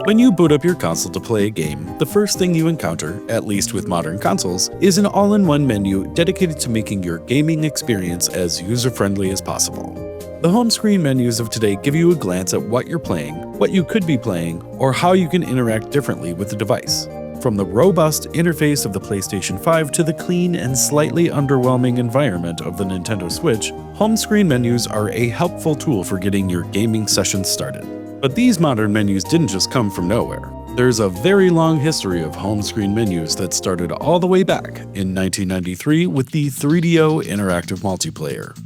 When you boot up your console to play a game, the first thing you encounter, at least with modern consoles, is an all-in-one menu dedicated to making your gaming experience as user-friendly as possible. The home screen menus of today give you a glance at what you're playing, what you could be playing, or how you can interact differently with the device. From the robust interface of the PlayStation 5 to the clean and slightly underwhelming environment of the Nintendo Switch, home screen menus are a helpful tool for getting your gaming sessions started. But these modern menus didn't just come from nowhere. There's a very long history of home screen menus that started all the way back in 1993 with the 3DO interactive multiplayer.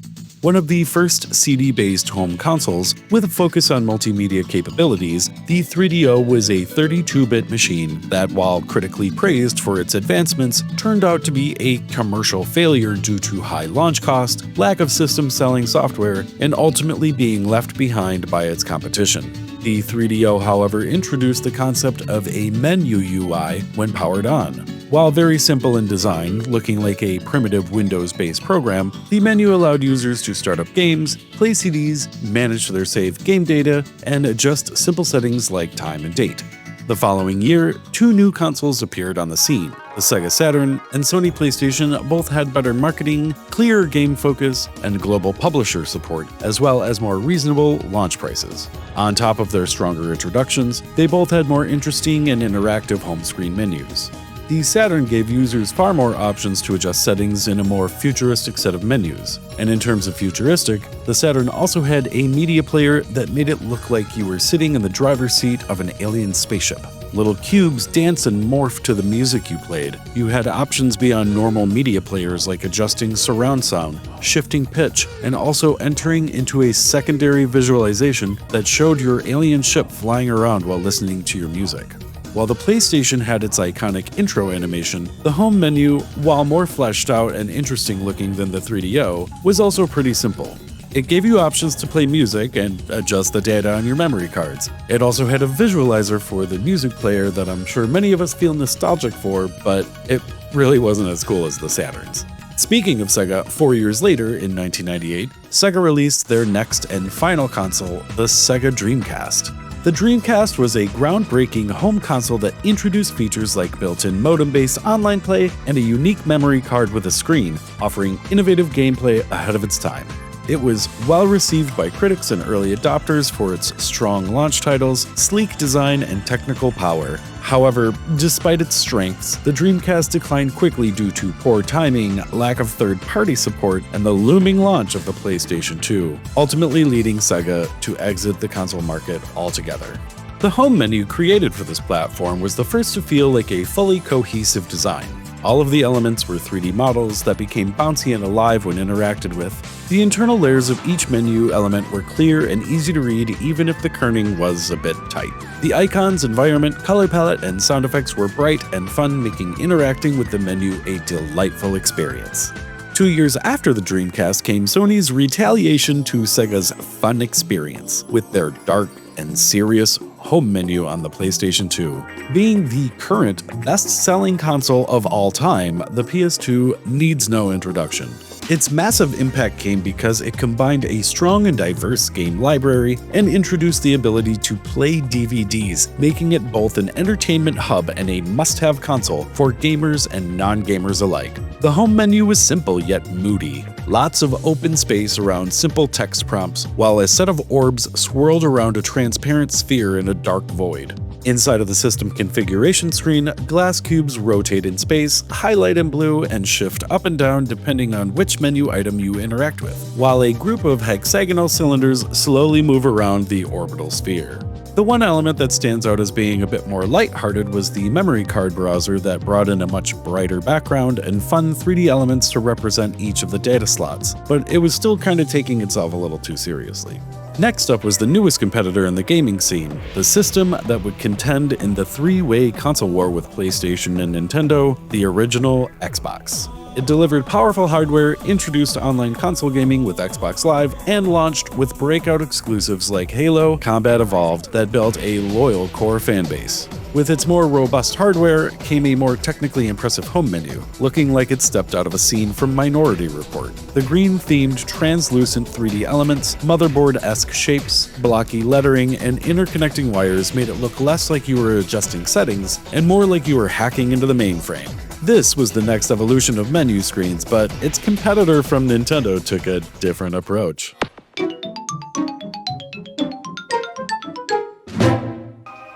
One of the first CD-based home consoles with a focus on multimedia capabilities, the 3DO was a 32-bit machine that, while critically praised for its advancements, turned out to be a commercial failure due to high launch cost, lack of system-selling software, and ultimately being left behind by its competition. The 3DO, however, introduced the concept of a menu UI when powered on. While very simple in design, looking like a primitive Windows-based program, the menu allowed users to start up games, play CDs, manage their saved game data, and adjust simple settings like time and date. The following year, two new consoles appeared on the scene. The Sega Saturn and Sony PlayStation both had better marketing, clearer game focus, and global publisher support, as well as more reasonable launch prices. On top of their stronger introductions, they both had more interesting and interactive home screen menus. The Saturn gave users far more options to adjust settings in a more futuristic set of menus. And in terms of futuristic, the Saturn also had a media player that made it look like you were sitting in the driver's seat of an alien spaceship. Little cubes dance and morph to the music you played. You had options beyond normal media players like adjusting surround sound, shifting pitch, and also entering into a secondary visualization that showed your alien ship flying around while listening to your music. While the PlayStation had its iconic intro animation, the home menu, while more fleshed out and interesting looking than the 3DO, was also pretty simple. It gave you options to play music and adjust the data on your memory cards. It also had a visualizer for the music player that I'm sure many of us feel nostalgic for, but it really wasn't as cool as the Saturns. Speaking of Sega, 4 years later, in 1998, Sega released their next and final console, the Sega Dreamcast. The Dreamcast was a groundbreaking home console that introduced features like built-in modem-based online play and a unique memory card with a screen, offering innovative gameplay ahead of its time. It was well received by critics and early adopters for its strong launch titles, sleek design, and technical power. However, despite its strengths, the Dreamcast declined quickly due to poor timing, lack of third-party support, and the looming launch of the PlayStation 2, ultimately leading Sega to exit the console market altogether. The home menu created for this platform was the first to feel like a fully cohesive design. All of the elements were 3D models that became bouncy and alive when interacted with. The internal layers of each menu element were clear and easy to read even if the kerning was a bit tight. The icons, environment, color palette, and sound effects were bright and fun, making interacting with the menu a delightful experience. 2 years after the Dreamcast came Sony's retaliation to Sega's fun experience, with their dark and serious home menu on the PlayStation 2. Being the current best-selling console of all time, the PS2 needs no introduction. Its massive impact came because it combined a strong and diverse game library and introduced the ability to play DVDs, making it both an entertainment hub and a must-have console for gamers and non-gamers alike. The home menu was simple yet moody. Lots of open space around simple text prompts, while a set of orbs swirled around a transparent sphere in a dark void. Inside of the system configuration screen, glass cubes rotate in space, highlight in blue, and shift up and down depending on which menu item you interact with, while a group of hexagonal cylinders slowly move around the orbital sphere. The one element that stands out as being a bit more lighthearted was the memory card browser that brought in a much brighter background and fun 3D elements to represent each of the data slots, but it was still kind of taking itself a little too seriously. Next up was the newest competitor in the gaming scene, the system that would contend in the three-way console war with PlayStation and Nintendo, the original Xbox. It delivered powerful hardware, introduced online console gaming with Xbox Live, and launched with breakout exclusives like Halo, Combat Evolved that built a loyal core fanbase. With its more robust hardware came a more technically impressive home menu, looking like it stepped out of a scene from Minority Report. The green-themed translucent 3D elements, motherboard-esque shapes, blocky lettering, and interconnecting wires made it look less like you were adjusting settings and more like you were hacking into the mainframe. This was the next evolution of menu screens, but its competitor from Nintendo took a different approach.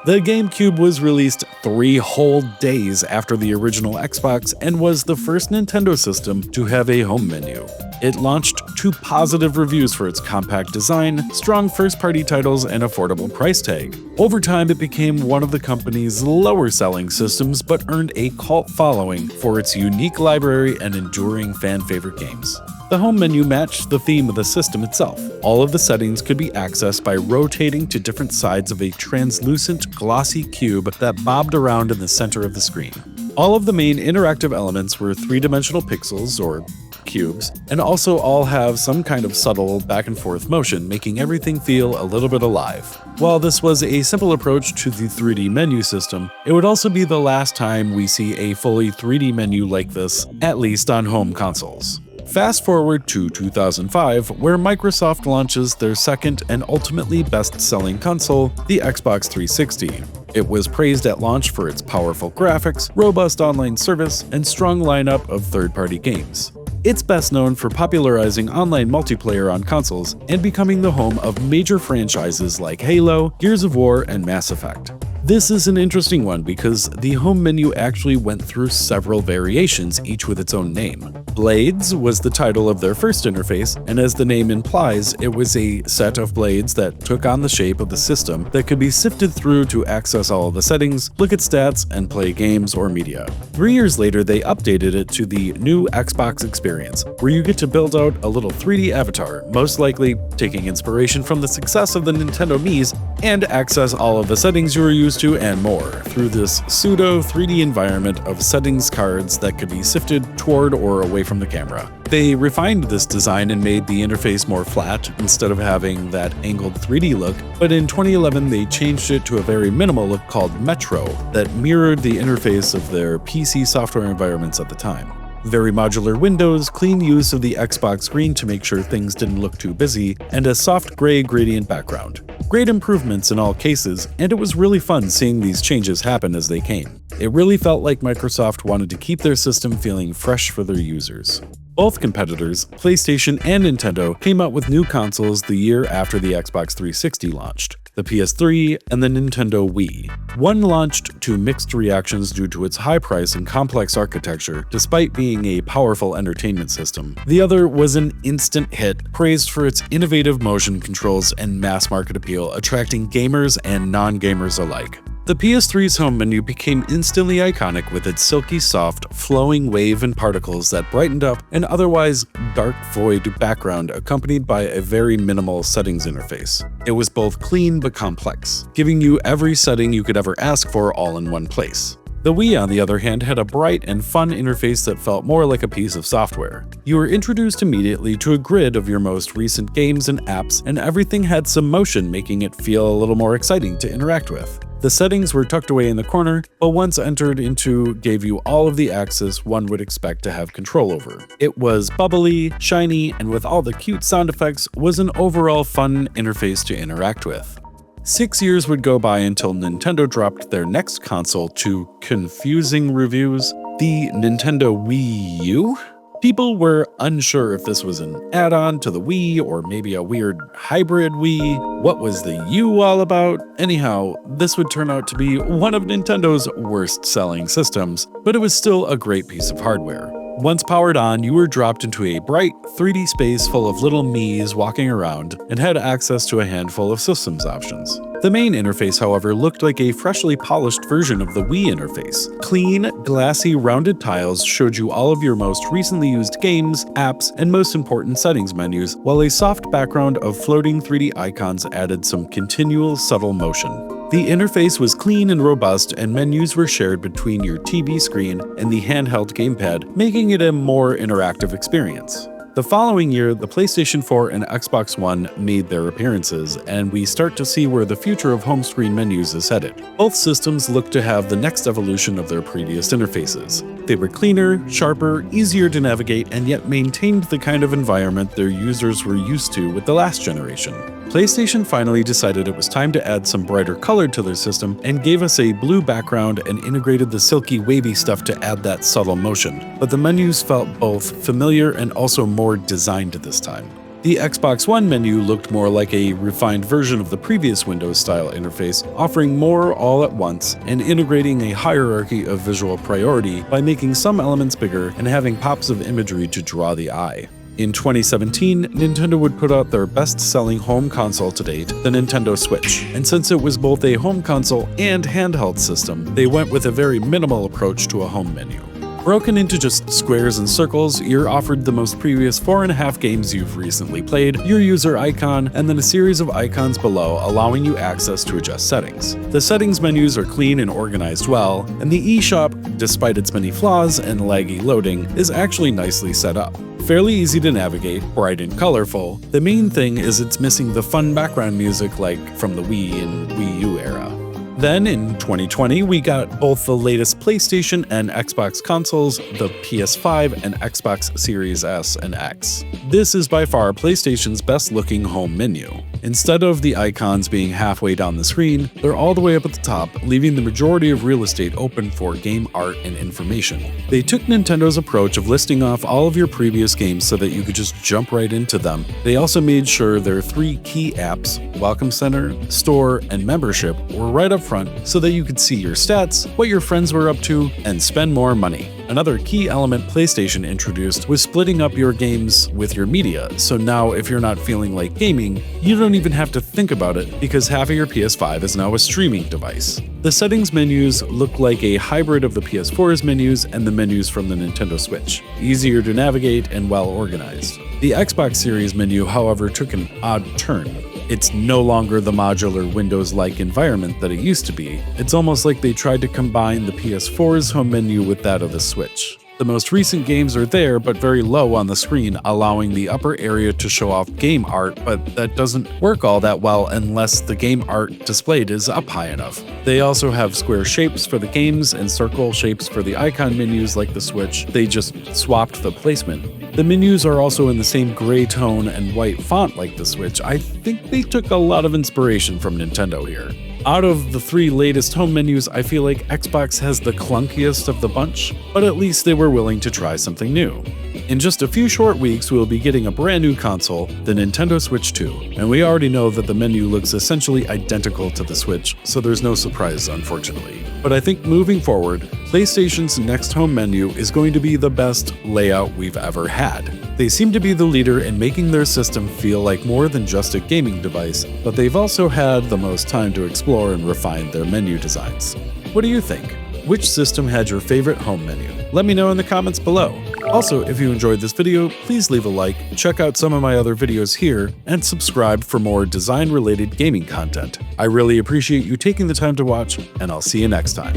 The GameCube was released 3 whole days after the original Xbox and was the first Nintendo system to have a home menu. It launched to positive reviews for its compact design, strong first-party titles, and affordable price tag. Over time, it became one of the company's lower-selling systems but earned a cult following for its unique library and enduring fan-favorite games. The home menu matched the theme of the system itself. All of the settings could be accessed by rotating to different sides of a translucent, glossy cube that bobbed around in the center of the screen. All of the main interactive elements were three-dimensional pixels, or cubes, and also all have some kind of subtle back-and-forth motion, making everything feel a little bit alive. While this was a simple approach to the 3D menu system, it would also be the last time we see a fully 3D menu like this, at least on home consoles. Fast forward to 2005, where Microsoft launches their second and ultimately best-selling console, the Xbox 360. It was praised at launch for its powerful graphics, robust online service, and strong lineup of third-party games. It's best known for popularizing online multiplayer on consoles and becoming the home of major franchises like Halo, Gears of War, and Mass Effect. This is an interesting one because the home menu actually went through several variations, each with its own name. Blades was the title of their first interface, and as the name implies, it was a set of blades that took on the shape of the system that could be sifted through to access all of the settings, look at stats, and play games or media. 3 years later, they updated it to the new Xbox experience, where you get to build out a little 3D avatar, most likely taking inspiration from the success of the Nintendo Mii's, and access all of the settings you were used to and more through this pseudo 3D environment of settings cards that could be sifted toward or away from the camera. They refined this design and made the interface more flat instead of having that angled 3D look, but in 2011 they changed it to a very minimal look called Metro that mirrored the interface of their PC software environments at the time. Very modular windows, clean use of the Xbox screen to make sure things didn't look too busy, and a soft gray gradient background. Great improvements in all cases, and it was really fun seeing these changes happen as they came. It really felt like Microsoft wanted to keep their system feeling fresh for their users. Both competitors, PlayStation and Nintendo, came out with new consoles the year after the Xbox 360 launched, the PS3 and the Nintendo Wii. One launched to mixed reactions due to its high price and complex architecture, despite being a powerful entertainment system. The other was an instant hit, praised for its innovative motion controls and mass market appeal, attracting gamers and non-gamers alike. The PS3's home menu became instantly iconic with its silky soft, flowing wave and particles that brightened up an otherwise dark void background accompanied by a very minimal settings interface. It was both clean but complex, giving you every setting you could ever ask for all in one place. The Wii, on the other hand, had a bright and fun interface that felt more like a piece of software. You were introduced immediately to a grid of your most recent games and apps, and everything had some motion, making it feel a little more exciting to interact with. The settings were tucked away in the corner, but once entered into, gave you all of the access one would expect to have control over. It was bubbly, shiny, and with all the cute sound effects, was an overall fun interface to interact with. 6 years would go by until Nintendo dropped their next console to confusing reviews, the Nintendo Wii U? People were unsure if this was an add-on to the Wii or maybe a weird hybrid Wii. What was the U all about? Anyhow, this would turn out to be one of Nintendo's worst-selling systems, but it was still a great piece of hardware. Once powered on, you were dropped into a bright, 3D space full of little Miis walking around and had access to a handful of systems options. The main interface, however, looked like a freshly polished version of the Wii interface. Clean, glassy, rounded tiles showed you all of your most recently used games, apps, and most important settings menus, while a soft background of floating 3D icons added some continual, subtle motion. The interface was clean and robust, and menus were shared between your TV screen and the handheld gamepad, making it a more interactive experience. The following year, the PlayStation 4 and Xbox One made their appearances, and we start to see where the future of home screen menus is headed. Both systems look to have the next evolution of their previous interfaces. They were cleaner, sharper, easier to navigate, and yet maintained the kind of environment their users were used to with the last generation. PlayStation finally decided it was time to add some brighter color to their system and gave us a blue background and integrated the silky wavy stuff to add that subtle motion, but the menus felt both familiar and also more designed this time. The Xbox One menu looked more like a refined version of the previous Windows-style interface, offering more all at once and integrating a hierarchy of visual priority by making some elements bigger and having pops of imagery to draw the eye. In 2017, Nintendo would put out their best-selling home console to date, the Nintendo Switch, and since it was both a home console and handheld system, they went with a very minimal approach to a home menu. Broken into just squares and circles, you're offered the most previous 4.5 games you've recently played, your user icon, and then a series of icons below allowing you access to adjust settings. The settings menus are clean and organized well, and the eShop, despite its many flaws and laggy loading, is actually nicely set up. Fairly easy to navigate, bright and colorful, the main thing is it's missing the fun background music like from the Wii and Wii U era. Then, in 2020, we got both the latest PlayStation and Xbox consoles, the PS5 and Xbox Series S and X. This is by far PlayStation's best-looking home menu. Instead of the icons being halfway down the screen, they're all the way up at the top, leaving the majority of real estate open for game art and information. They took Nintendo's approach of listing off all of your previous games so that you could just jump right into them. They also made sure their 3 key apps, Welcome Center, Store, and Membership, were right up front so that you could see your stats, what your friends were up to, and spend more money. Another key element PlayStation introduced was splitting up your games with your media, so now if you're not feeling like gaming, you don't even have to think about it because half of your PS5 is now a streaming device. The settings menus look like a hybrid of the PS4's menus and the menus from the Nintendo Switch, easier to navigate and well organized. The Xbox Series menu, however, took an odd turn. It's no longer the modular Windows-like environment that it used to be. It's almost like they tried to combine the PS4's home menu with that of the Switch. The most recent games are there, but very low on the screen, allowing the upper area to show off game art, but that doesn't work all that well unless the game art displayed is up high enough. They also have square shapes for the games and circle shapes for the icon menus like the Switch. They just swapped the placement. The menus are also in the same gray tone and white font like the Switch. I think they took a lot of inspiration from Nintendo here. Out of the 3 latest home menus, I feel like Xbox has the clunkiest of the bunch, but at least they were willing to try something new. In just a few short weeks, we'll be getting a brand new console, the Nintendo Switch 2, and we already know that the menu looks essentially identical to the Switch, so there's no surprise, unfortunately. But I think moving forward, PlayStation's next home menu is going to be the best layout we've ever had. They seem to be the leader in making their system feel like more than just a gaming device, but they've also had the most time to explore and refine their menu designs. What do you think? Which system had your favorite home menu? Let me know in the comments below. Also, if you enjoyed this video, please leave a like, check out some of my other videos here, and subscribe for more design-related gaming content. I really appreciate you taking the time to watch, and I'll see you next time.